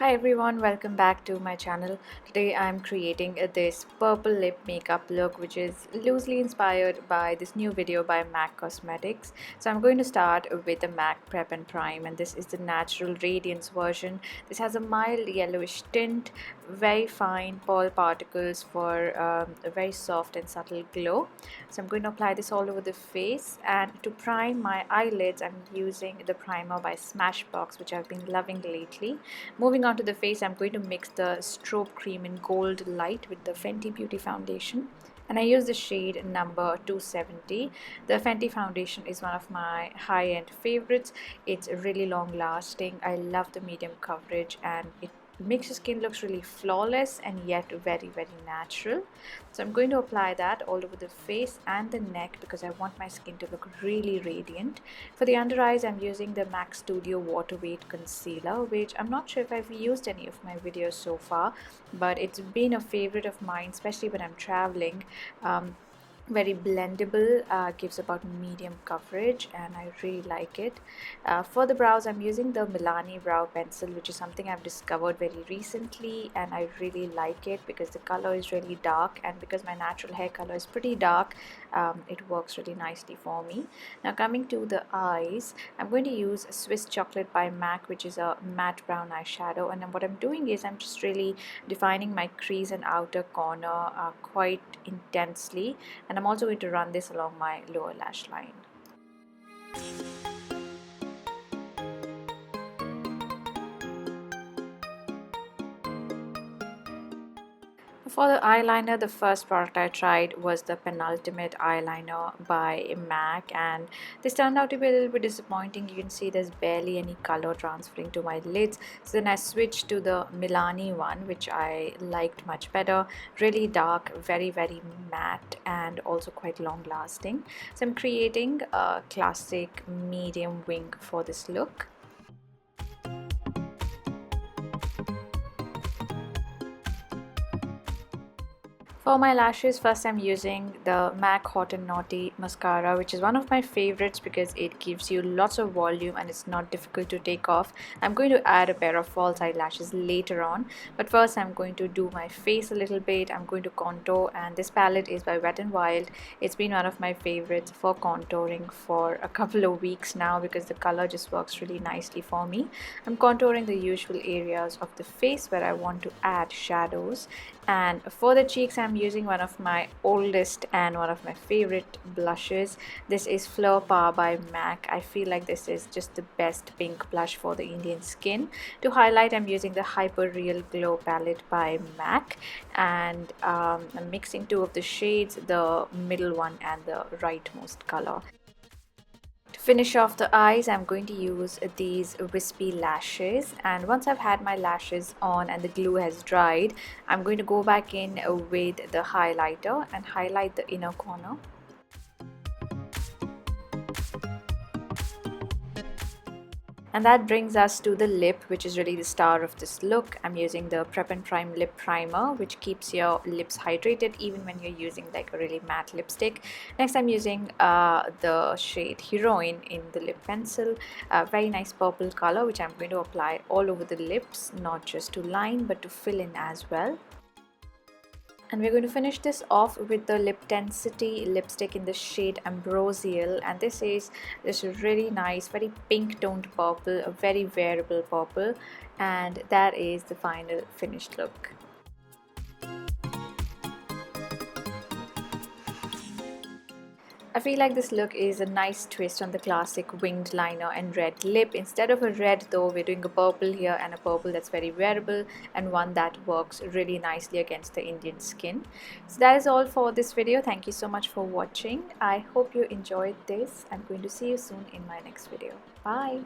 Hi everyone, welcome back to my channel. Today I'm creating this purple lip makeup look which is loosely inspired by this new video by MAC Cosmetics. So I'm going to start with the MAC Prep and Prime, and this is the natural Radiance version. This has a mild yellowish tint, very fine pearl particles for a very soft and subtle glow. So I'm going to apply this all over the face, and to prime my eyelids I'm using the primer by Smashbox, which I've been loving lately. Moving on to the face, I'm going to mix the Strobe cream in Goldlite with the Fenty Beauty foundation, and I use the shade number 270. The Fenty foundation is one of my high-end favorites. It's really long lasting. I love the medium coverage, and it makes your skin looks really flawless and yet very natural. So I'm going to apply that all over the face and the neck because I want my skin to look really radiant. For the under eyes, I'm using the MAC Studio Waterweight concealer, which I'm not sure if I've used any of my videos so far, but it's been a favorite of mine, especially when I'm traveling. Very blendable, gives about medium coverage, and I really like it. For the brows, I'm using the Milani brow pencil, which is something I've discovered very recently, and I really like it because the color is really dark, and because my natural hair color is pretty dark, it works really nicely for me. Now coming to the eyes, I'm going to use Swiss Chocolate by MAC, which is a matte brown eyeshadow, and then what I'm doing is I'm just really defining my crease and outer corner quite intensely, and I'm also going to run this along my lower lash line. For the eyeliner, the first product I tried was the Penultimate eyeliner by MAC, and this turned out to be a little bit disappointing. You can see there's barely any color transferring to my lids. So then I switched to the Milani one, which I liked much better. Really dark, very matte, and also quite long lasting. So I'm creating a classic medium wing for this look. For my lashes, first I'm using the MAC Hot and Naughty mascara, which is one of my favorites because it gives you lots of volume and it's not difficult to take off. I'm going to add a pair of false eyelashes later on, but first I'm going to do my face a little bit. I'm going to contour, and this palette is by Wet n Wild. It's been one of my favorites for contouring for a couple of weeks now because the color just works really nicely for me. I'm contouring the usual areas of the face where I want to add shadows, and for the cheeks I'm using one of my oldest and one of my favorite blushes. This is Fleur by MAC. I feel like this is just the best pink blush for the Indian skin. To highlight, I'm using the Hyper Real Glow palette by MAC, and I'm mixing two of the shades, the middle one and the rightmost color. To finish off the eyes, I'm going to use these wispy lashes, and once I've had my lashes on and the glue has dried, I'm going to go back in with the highlighter and highlight the inner corner. And that brings us to the lip, which is really the star of this look. I'm using the Prep and Prime lip primer, which keeps your lips hydrated even when you're using like a really matte lipstick. Next, I'm using the shade Heroine in the lip pencil, a very nice purple color, which I'm going to apply all over the lips, not just to line but to fill in as well. And we're going to finish this off with the Liptensity lipstick in the shade Ambrosial, and this is this really nice, very pink toned purple, a very wearable purple, and that is the final finished look. I feel like this look is a nice twist on the classic winged liner and red lip. Instead of a red though, we're doing a purple here, and a purple that's very wearable and one that works really nicely against the Indian skin. So that is all for this video. Thank you so much for watching. I hope you enjoyed this. I'm going to see you soon in my next video. Bye!